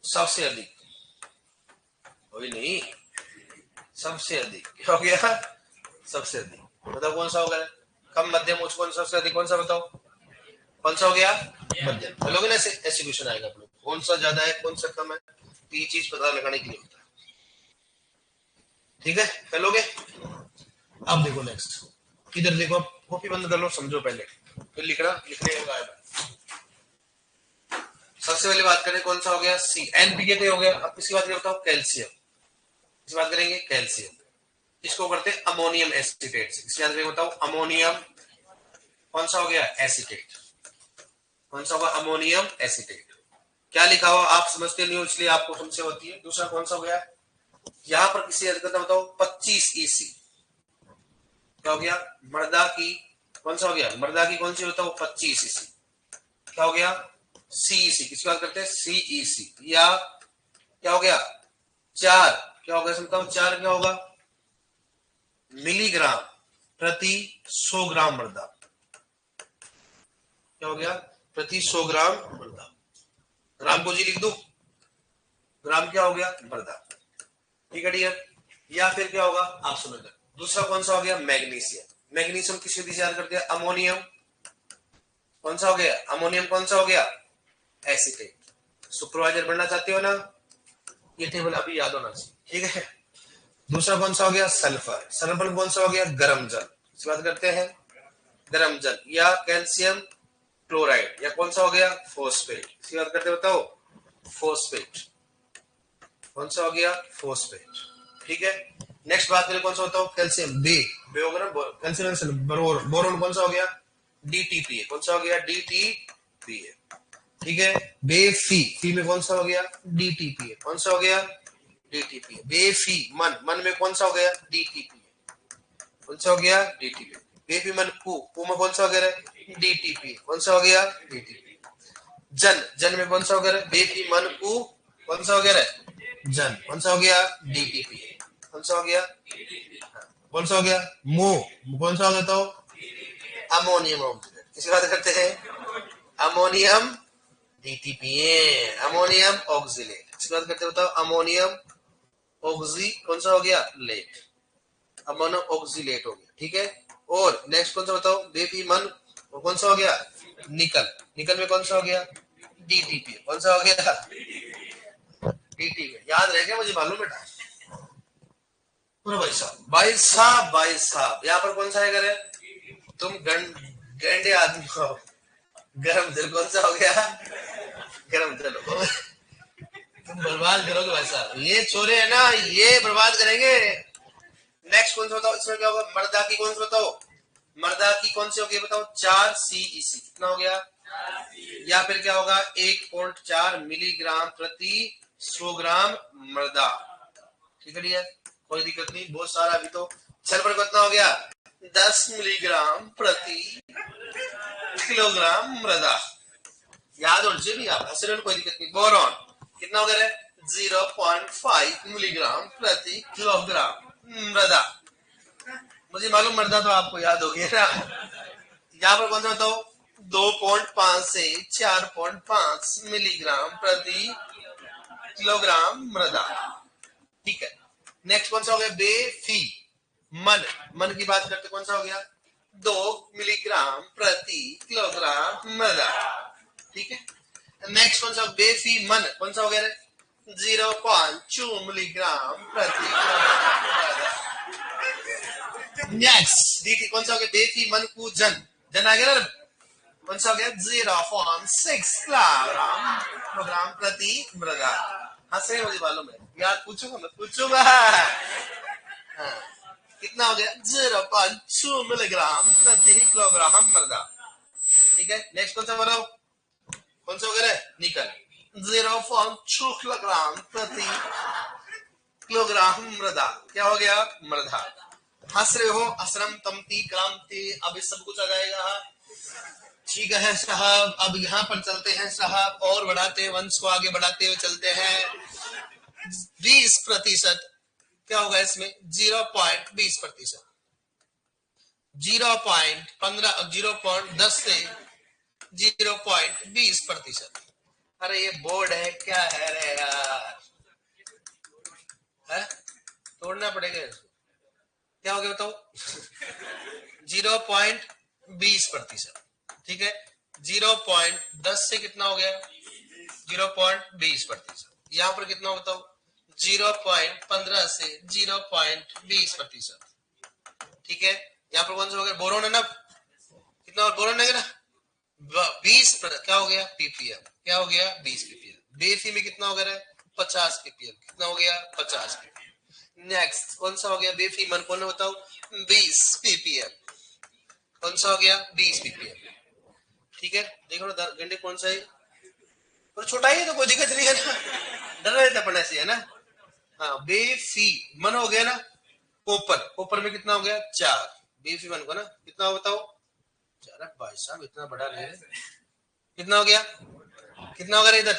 सबसे अधिक। वही नहीं, सबसे अधिक। क्या हो गया? सबसे अधिक। बताओ कौन सा होगा? कम, मध्यम, उच्च, कौन सबसे अधिक? कौन सा बताओ? कौन सा हो गया? मध्यम। चलोगे ना? ऐसे ऐसे क्वेश्चन आएगा अपने, कौन सा ज्यादा है कौन सा कम है, तो ये चीज पता लगाने के लिए होता है। ठीक है, चलोगे? अब देखो नेक्स्ट, इधर देखो, अब कॉपी बंद कर लो, समझो पहले, फिर लिखने का। सबसे पहले बात करें कौन सा हो गया? सी। एनपीके हो गया। अब किसकी बात करें बताओ? कैल्शियम। किस बात करेंगे? कैल्शियम। इसको करते हैं अमोनियम एसिटेट से। किसकी बात करेंगे बताओ? अमोनियम कौन सा हो गया? एसिटेट। कौन सा होगा? Ammonium acetate. क्या लिखा हुआ आप समझते नहीं हो इसलिए आपको समस्या होती है। दूसरा कौन सा हो गया, यहाँ पर किसी अधिकता बताओ 25 ईसी, क्या हो गया मर्दा की, कौन सा हो गया मर्दा की कौन सी होता है 25 ईसी, क्या हो गया सीईसी, किसकी बात करते हैं सीईसी। या क्या हो गया 4, क्या होगा इसमें बताओ 4 क्या होगा मिलीग्राम प्रति 100 ग्राम मर्दा, क्या हो गया प्रति 100 ग्राम मर्दा, ग्राम को जी लिख दो, ग्राम क्या हो गया मर्दा, ठीक है डियर। या फिर क्या होगा आप समझ लो। दूसरा कौन सा हो गया मैग्नीशियम, मैग्नीशियम किसके विधि से याद करते हैं अमोनियम, कौन सा हो गया अमोनियम, कौन सा हो गया एसीटेट। सुपरवाइजर बनना चाहते हो ना, ये टेबल अभी याद होना चाहिए, ठीक है। दूसरा कौन सा हो गया सल्फर, सल्फर कौन सा हो गया गर्म जल, इसकी बात करते हैं गर्म जल। या कैल्शियम क्लोराइड, या कौन सा हो गया फोस्फेट, इसकी बात करते बताओ फोस्फेट, कौन सा हो गया फोस्फेट, ठीक है। नेक्स्ट बात करें कौन सा होता है कैल्शियम बे होगा ना कैल्शियम बोरोन कौन सा हो गया डीटीपी, कौन सा हो गया डीटीपी, ठीक है। फी में कौन सा हो गया डीटीपी, कौन सा हो गया डीटीपी। बेफी मन में कौन सा हो गया डीटीपी, कौन सा हो गया डीटीपी। बेफी मन कु में कौन सा हो गया डीटीपी, कौन सा हो गया डीटीपी। जन में कौन सा हो गया बेफी मन कु, कौन सा हो गया जन, कौन सा हो गया डीटीपी, कौन सा हो गया कौन सा हो गया मो, कौन सा हो गया तो अमोनियम ऑक्सीडेट, किसकी बात करते हैं अमोनियम डीटीपीए, अमोनियम ऑक्सिलेट, किसकी बात करते हैं बताओ अमोनियम ऑक्सी, कौन सा हो गया लेट, अमोनियम ऑक्सिलेट हो गया, ठीक है। और नेक्स्ट कौन सा बताओ बेफी मन, कौन सा हो गया निकल, निकल में कौन सा हो गया डीटीपी, कौन सा हो गया डीटीपी। याद रह गया मुझे मालूम बेटा। भाई साहब यहाँ पर कौन सा है करे तुम गंडे आदमी हो, गरम जल कौन सा हो गया गरम जल हो। तुम बर्बाद करोगे भाई साहब, ये छोरे है ना ये बर्बाद करेंगे। नेक्स्ट कौन सा बताओ इसमें क्या होगा मर्दा की कौन सा बताओ, मर्दा की कौन सी होगी बताओ 4 सीईसी, कितना हो गया या फिर क्या होगा 1.4 मिलीग्राम प्रति 100 ग्राम मर्दा, ठीक है डियर कोई दिक्कत नहीं। बहुत सारा अभी तो सल्फर कितना हो गया 10 मिलीग्राम प्रति किलोग्राम मृदा, याद और भी आप हंस कोई दिक्कत नहीं। बोरॉन कितना हो गया 0.5 मिलीग्राम प्रति किलोग्राम मृदा, मुझे मालूम मृदा तो आपको याद हो गया ना। यहाँ पर कौन सा बताओ 2.5 से 4.5 मिलीग्राम प्रति किलोग्राम मृदा, ठीक है। नेक्स्ट कौन सा हो गया बेफी मन की बात करते कौन सा हो गया 2 मिलीग्राम प्रति किलोग्राम मृदा, ठीक है। नेक्स्ट कौन सा बेफी मन कौन सा हो गया 0.2 मिलीग्राम प्रति किलोग्राम। नेक्स्ट डीटी कौन सा हो गया बेफी मन को जन आ गया ना, कौन सा हो गया 0.6 किलोग्राम प्रति मृदा। हाँ सही मुझे मालूम है, याद पूछूंगा मैं पूछूंगा। हाँ कितना हो गया 0.2 मिलीग्राम प्रति किलोग्राम मृदा, ठीक है। नेक्स्ट कौन सा बताओ कौन सा हो गया निकल 0.2 किलोग्राम प्रति किलोग्राम मृदा, क्या हो गया मृदा। हंस रहे हो असरम तमती क्रांति, अब ये सब कुछ आ जाएगा, ठीक है साहब। अब यहाँ पर चलते हैं साहब और बढ़ाते हैं वंश को आगे बढ़ाते हुए चलते हैं 20%, क्या होगा इसमें 0.20%, 0.10 से 0.20%। अरे ये बोर्ड है क्या है रे यार, है तोड़ना पड़ेगा इसको, क्या हो गया बताओ 0.20%, ठीक है। 0.10 से कितना हो गया 0.20%, यहाँ पर कितना हो बताओ 0.15 से 0.20%, ठीक है। यहाँ पर कौन सा हो गया बोरोन है ना, कितना बोरोन है ना 20 क्या हो गया पीपीएम, क्या हो गया 20 पीपीएम। बेफी में कितना हो गया 50 पीपीएम, कितना हो गया 50 पीपीएम। नेक्स्ट कौन सा हो गया बेफी मन कौन बताओ 20 पीपीएम, कौन सा हो गया 20 पीपीएम, ठीक है। देखो ना घंटे कौन सा है और छोटा ही है तो कोई दिक्कत नहीं है ना, डर रहे थे पढ़ने से, है ना। हाँ, बेफी मन हो गया ना। कोपर, कोपर में कितना हो गया 4, बेफी मन को ना कितना हो बताओ 4। भाई साहब इतना बड़ा नहीं है, कितना हो गया, कितना हो गया इधर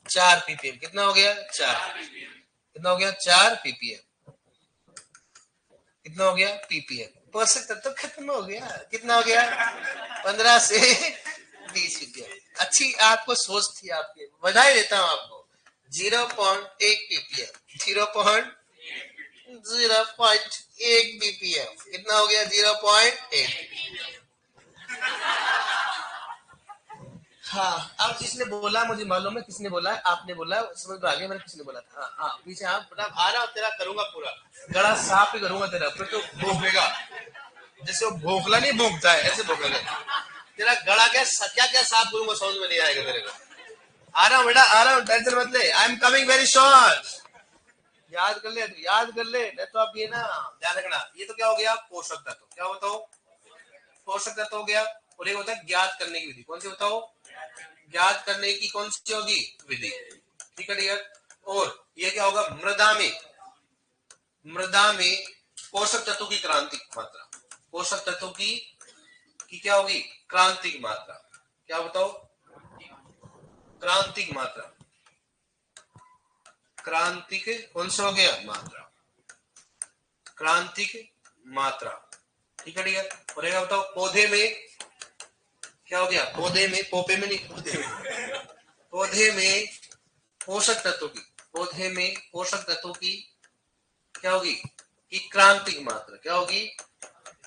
4 पीपीएम, कितना हो गया 4, कितना हो गया 4 पीपीएम, कितना हो गया पीपीएम। पोषक तत्व तो खत्म हो गया, कितना हो गया 15 से 20 पीपीएम। अच्छी आपको सोच थी, आपकी बधाई देता हूं आपको। 0.1 पीपीएम, 0.1 बीपीएम, कितना हो गया 0.1। हाँ, अब जिसने बोला मुझे मालूम है किसने बोला है, आपने बोला है, समझ में आ गया मैंने किसने बोला था। हाँ हाँ, पीछे हाँ बेटा आ रहा हूँ, तेरा करूंगा पूरा गला साफ ही करूंगा तेरा, फिर तो भोंकेगा जैसे वो भोंकला नहीं भोंकता है, ऐसे भोंकेगा तेरा गला। क्या क्या साफ करूंगा समझ में नहीं आएगा तेरे को। आ रहा हूँ बेटा, आ रहा हूँ, टेंशन मत ले, I am coming very short. याद कर ले, याद कर ले, नहीं तो आप ये ना ध्यान रखना। ये तो क्या हो गया पोषक तत्व, क्या बताओ पोषक तत्व हो गया। और एक होता है ज्ञात करने की विधि, कौन सी बताओ, ज्ञात करने की कौन सी होगी विधि, ठीक है डियर। और ये क्या होगा मृदा में, मृदा में पोषक तत्वों की क्रांतिक मात्रा, पोषक तत्वों की क्या होगी क्रांतिक मात्रा, क्या बताओ क्रांतिक मात्रा, क्रांतिक कौन सा हो गया मात्रा, क्रांतिक मात्रा, ठीक है डियर। और एक बताओ पौधे में क्या हो गया, पौधे में, पोपे में नहीं, पौधे में, पौधे में पोषक तत्वों की, पौधे में पोषक तत्वों की क्या होगी कि क्रांतिक मात्रा, क्या होगी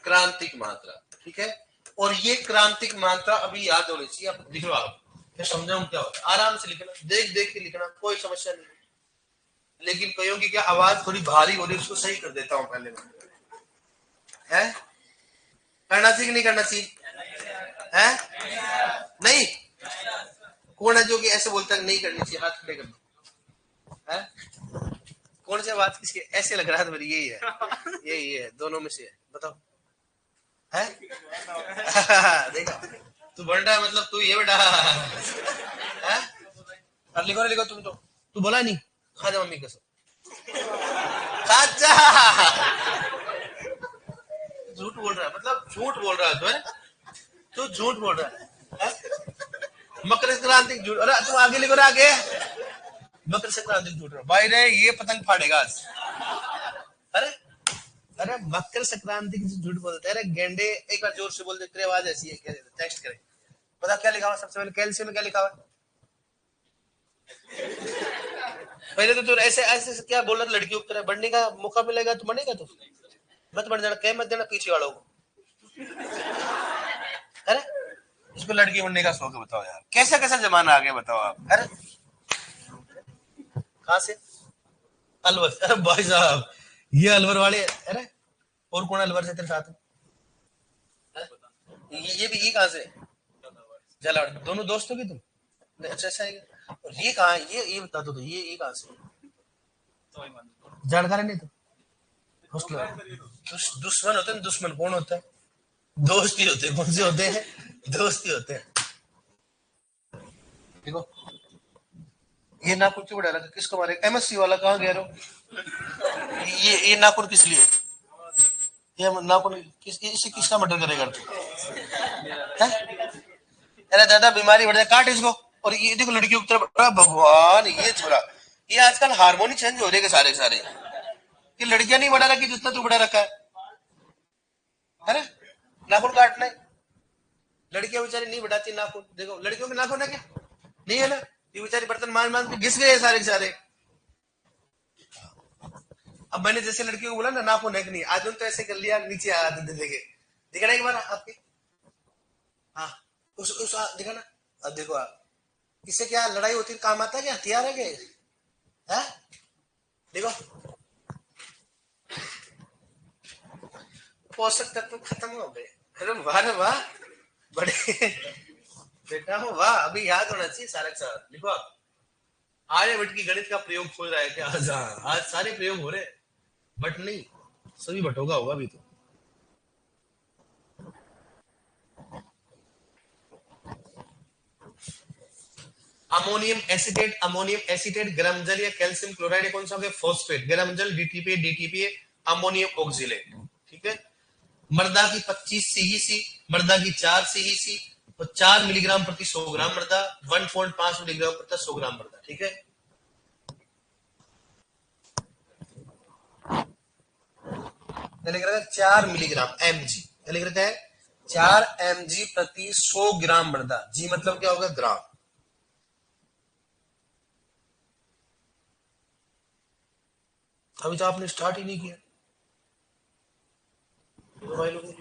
क्रांतिक मात्रा, ठीक है। और ये क्रांतिक मात्रा अभी याद होनी चाहिए, आप लिख लो, आप मैं समझाऊं क्या होता है, आराम से लिखना, देख देख के लिखना, कोई समस्या नहीं। लेकिन कईयों की क्या आवाज थोड़ी भारी हो रही है, उसको सही कर देता हूं पहले मैं, है करना चाहिए कि नहीं करना चाहिए, है नहीं, कौन है जो कि ऐसे बोलता है नहीं करनी चाहिए, हाथ खड़े कर दो, है कौन सी बात किसकी ऐसे लग रहा है, मेरी यही है, यही है, दोनों में से है, बताओ है देखा तू बढ़ रहा है, मतलब तू ये बेटा है, लिखो ना लिखो, तुम तो तू बोला नहीं, खा जा मम्मी कसम, अच्छा झूठ बोल रहा है, मतलब झूठ बोल रहा है तू, है तू झूठ बोल रहा है? मकर संक्रांति झूठ, अरे तुम आगे लिखो ना, आगे मकर संक्रांति झूठ रहा भाई रे, ये पतंग फाड़ेगा आज। अरे अरे मकर संक्रांति की झूठ बोलते हैं, अरे गेंडे, एक बार जोर से बोल दे, तेरी आवाज ऐसी है, टेक्स्ट करे, पता क्या लिखा हुआ सबसे पहले कैल्शियम में, क्या लिखा हुआ पहले तो तू ऐसे ऐसे क्या बोल रहा था, लड़कियों की तरह बढ़ने का मौका मिलेगा तो बढ़ेगा, तू मत बढ़ जाना, कह मत देना पीछे वालों को। अरे इसको लड़की बनने का शौक है, बताओ यार कैसा कैसा जमाना आ गया, बताओ आप। अरे कहां से अलवर, अरे भाई साहब ये अलवर वाले, अरे और कौन अलवर से तेरे साथ में, ये भी, ये कहां से जलाड़, दोनों दोस्त हो गए तुम, अच्छा अच्छा है। और ये कहाँ, ये बता दो तो ये कहां से जानकारी नहीं तो दुश्मन होते हैं, दुश्मन कौन होता है, दोस्त ही होते हैं, कौन से होते हैं दोस्त ही होते हैं। देखो ये नाखून क्यों बढ़ा रखा, किसको मारे, एमएससी वाला कहाँ गया रो, ये नाखून किस लिए, ये नाखून किस, इसे किसका मर्डर करेगा तू, अरे दादा बीमारी बढ़ जाए, काट इसको। और ये देखो लड़कियों की तरफ, भगवान ये छोरा, ये आजकल हार्मोनी चेंज हो रहे हैं सारे सारे, कि लड़कियां नहीं बढ़ा रखी जितना तू बढ़ा रखा है ना, नाखून काटना है, लड़कियां बेचारी नहीं बढ़ाती नाखून, देखो लड़कियों के नाखून है क्या, नहीं है ना, ये बेचारी बर्तन मान मान के घिस गए सारे के सारे। अब मैंने जैसे लड़कियों को बोला ना नाखून है कि नहीं, आज तो ऐसे कर लिया, नीचे हाथ दे देंगे, दिखा एक बार आपके, हाँ उस दिखा ना, अब देखो आप, इससे क्या लड़ाई होती है, काम आता है क्या, हथियार है क्या, है देखो पोषक तत्व खत्म हो गए। अरे वाह रे वाह, बड़े बेटा हो वाह, अभी याद होना चाहिए सारा का सारा, लिखो आप आर्यभट्ट की गणित का प्रयोग हो रहा है क्या, आज सारे प्रयोग हो रहे हैं, बट नहीं सभी बटोगा होगा अभी तो। अमोनियम एसीटेट, गर्म जल या कैल्शियम क्लोराइड कौन सा हो गया? फॉस्फेट। गर्म जल डीटीपीए, अमोनियम ऑक्सिलेट। ठीक है। मृदा की 25 सीईसी, मृदा की 4 सीईसी, तो 4 मिलीग्राम प्रति 100 ग्राम मृदा, 1.5 मिलीग्राम प्रति 100 ग्राम मृदा। ठीक है। लिख रहा है 4 मिलीग्राम एमजी, लिख रहा है 4 एमजी प्रति 100 ग्राम मृदा। जी मतलब क्या होगा? ग्राम। अभी तो आपने स्टार्ट ही नहीं किया तो भाई लोगों,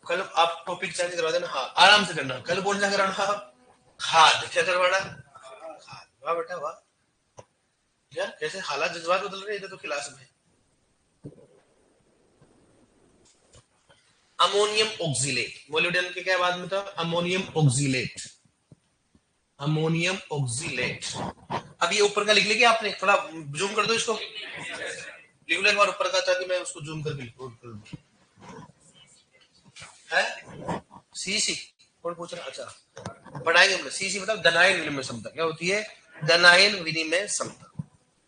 कल आप टॉपिक चेंज करवा देना। हाँ आराम से करना। कल कौन सा कराना? खाद। क्या करवाना? खाद। वाह बेटा वाह। यार कैसे हालात जज्बात बदल रहे हैं तो क्लास में। अमोनियम ऑक्सिलेट, मोलिब्डेनम के क्या बाद में था? Ammonium oxalate, ammonium oxalate. अब ये ऊपर का लिख लिया आपने? थोड़ा जूम कर दो इसको, लिख लो एक बार ऊपर का ताकि मैं उसको जूम करके कर दूं। है सी सी कौन पूछ रहा? अच्छा पढ़ाएंगे हमने। सी सी मतलब धनायन विनिमय क्षमता। क्या होती है? धनायन विनिमय क्षमता।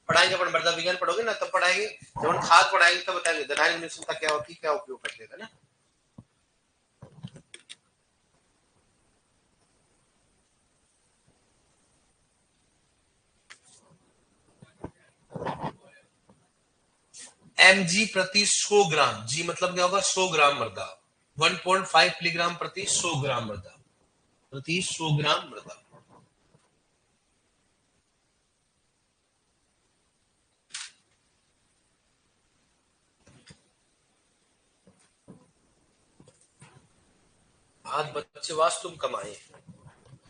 पढ़ाएंगे अपन, मृदा विज्ञान पढ़ोगे ना तब पढ़ाएंगे। जब हम खाद पढ़ाएंगे तब बताएंगे धनायन विनिमय क्षमता क्या होती है, क्या उपयोग करते हैं ना। mg प्रति 100 ग्राम। जी मतलब क्या होगा? 100 ग्राम मृदा। 1.5 मिलीग्राम प्रति 100 ग्राम मृदा, प्रति 100 ग्राम मृदा। आज बच्चे वास तुम कमाए,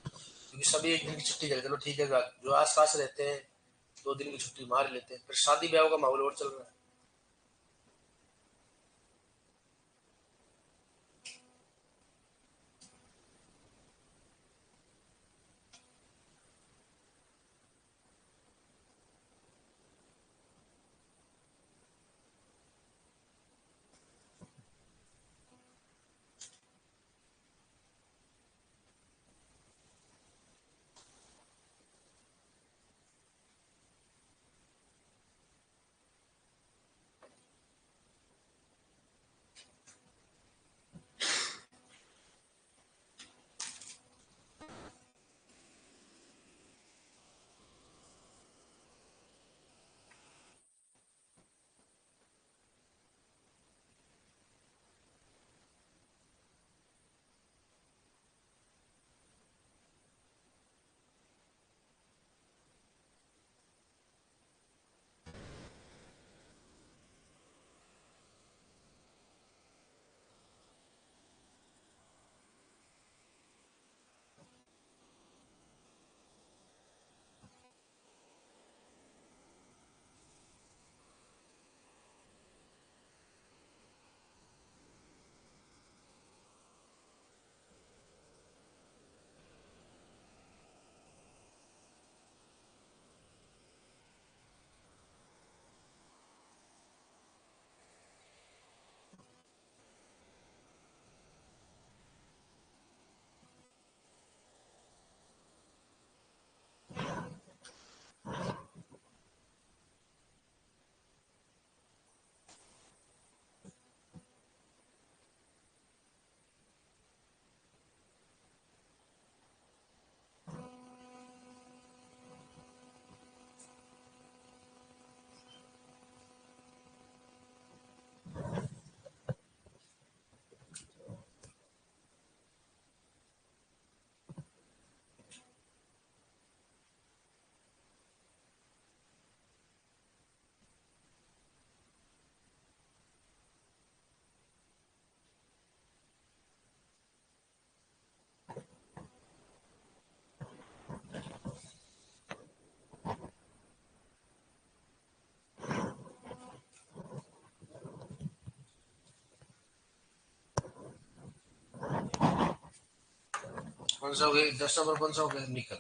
क्योंकि सभी एक दिन की छुट्टी करें। चलो ठीक है, जो आस पास रहते हैं 2 दिन की छुट्टी मार लेते हैं। फिर शादी ब्याह का माहौल और चल रहा है। कौन सा हो गया? 10 नंबर कौन सा हो गया? निकल।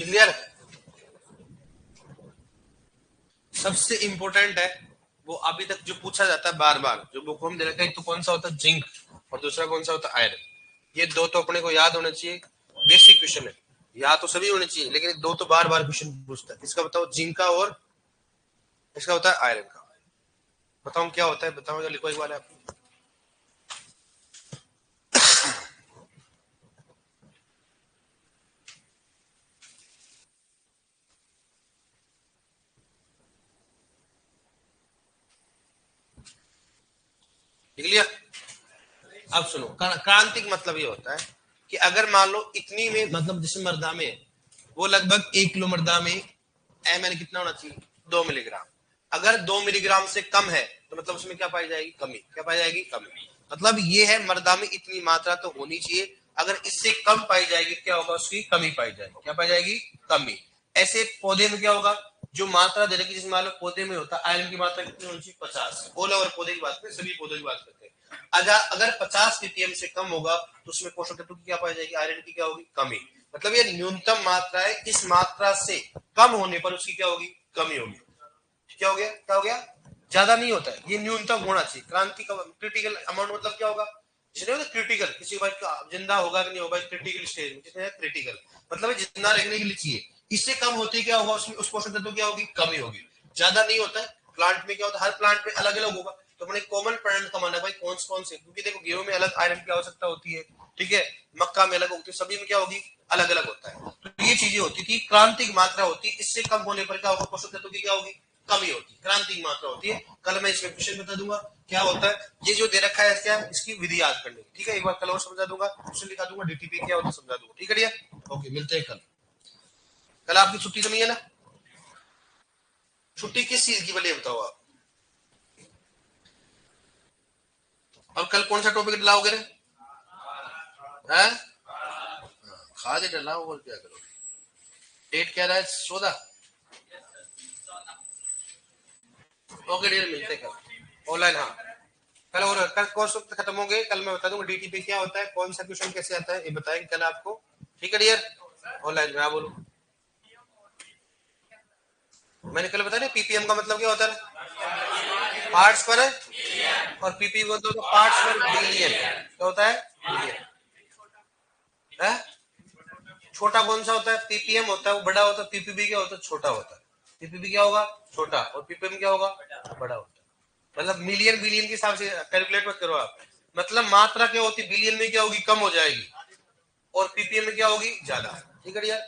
क्लियर? सबसे इंपॉर्टेंट है वो अभी तक जो पूछा जाता है बार बार, जो बुक में दे रखा है, तो कौन सा होता है जिंक और दूसरा कौन सा होता है आयरन। ये दो तो अपने को याद होने चाहिए, बेसिक क्वेश्चन है, याद तो सभी होने चाहिए, लेकिन दो तो बार बार क्वेश्चन पूछता है। इसका बताओ जिंक का और इसका होता है आयरन का। बताओ क्या होता है, बताओ, लिखो एक बार आप। लिख लिया? अब सुनो, क्रांतिक मतलब ये होता है कि अगर मान लो इतनी में, मतलब जैसे मर्दा में वो लगभग 1 किलो मर्दा में एम कितना होना चाहिए, 2 मिलीग्राम। अगर 2 मिलीग्राम से कम है तो मतलब उसमें क्या पाई जाएगी, कमी। क्या पाई जाएगी, कमी। मतलब ये है मर्दा में इतनी मात्रा तो होनी चाहिए, अगर इससे कम पाई जाएगी क्या होगा, उसकी कमी पाई जाएगी। क्या पाई जाएगी, कमी। ऐसे पौधे में क्या होगा, जो मात्रा दे रखी, जिसमें मान लो पौधे में होता है आयरन की मात्रा कितनी होनी चाहिए, 50। ऑल ओवर पौधे की बात करें, सभी पौधों की बात करते हैं। अगर 50 ppm से कम होगा तो उसमें पोषक तत्व की क्या पाई जाएगी, आयरन की क्या होगी, कमी। मतलब ये न्यूनतम मात्रा है, इस मात्रा से कम होने पर उसकी क्या होगी, कमी होगी। क्या हो गया, क्या हो गया, ज्यादा नहीं होता है, ये न्यूनतम होना चाहिए। क्रांति का क्रिटिकल अमाउंट मतलब क्या होगा, क्रिटिकल, किसी भाई जिंदा होगा कि नहीं होगा, क्रिटिकल स्टेज में, कितने क्रिटिकल मतलब जिंदा रहने के लिए चाहिए। इससे कम होती क्या होगा, उसमें उस पोषक तत्व क्या होगी, कमी होगी। ज्यादा नहीं होता है। प्लांट में क्या होता है, हर प्लांट में अलग अलग होगा, तो अपने कॉमन प्लांट का माना भाई कौन से, क्योंकि देखो गेहूं में अलग आयरन की आवश्यकता होती है, ठीक है, मक्का में अलग होती है, सभी में क्या होगी, अलग अलग होता है। तो ये चीजें होती थी, क्रांतिक मात्रा होती, इससे कम होने पर क्या होगा, पोषक तत्व की क्या होगी, कमी होती है, क्रांतिक मात्रा होती है। कल मैं इसमें क्वेश्चन बता दूंगा क्या होता है, ये जो दे रखा है क्या, इसकी विधि याद करनी, ठीक है, एक बार कल और समझा दूंगा, क्वेश्चन लिखा दूंगा, डीटीपी क्या होता है समझा दूंगा, ठीक है। ओके, मिलते हैं कल। कल आपकी छुट्टी तो नहीं है ना? छुट्टी किस चीज की बोलिए, बताओ आप। और कल कौन सा टॉपिक लाओगे रे? खाद डलाओ और क्या करो। डेट क्या रहा है, 14? ओके डियर, मिलते हैं कल ऑनलाइन। हाँ, कल, और कल कोर्स खत्म हो गए, कल मैं बता दूंगा डीटीपी क्या होता है, कौन सा क्वेश्चन कैसे आता है, ये बताएंगे कल आपको, ठीक है डियर। ऑनलाइन में बोलो, मैंने कल बताया पीपीएम का मतलब क्या होता है, पार्ट्स पर है, और पीपी को तो पार्ट्स पर बिलियन, क्या होता है, बिलियन है। छोटा कौन सा होता है, पीपीएम होता है, वो बड़ा होता है, पीपीबी क्या होता है, छोटा होता है। पीपीबी क्या होगा, छोटा, और पीपीएम क्या होगा, बड़ा होता है। मतलब मिलियन बिलियन के हिसाब से कैलकुलेट मत करो आप, मतलब मात्रा क्या होती है, बिलियन में क्या होगी, कम हो जाएगी, और पीपीएम में क्या होगी, ज्यादा, ठीक है यार।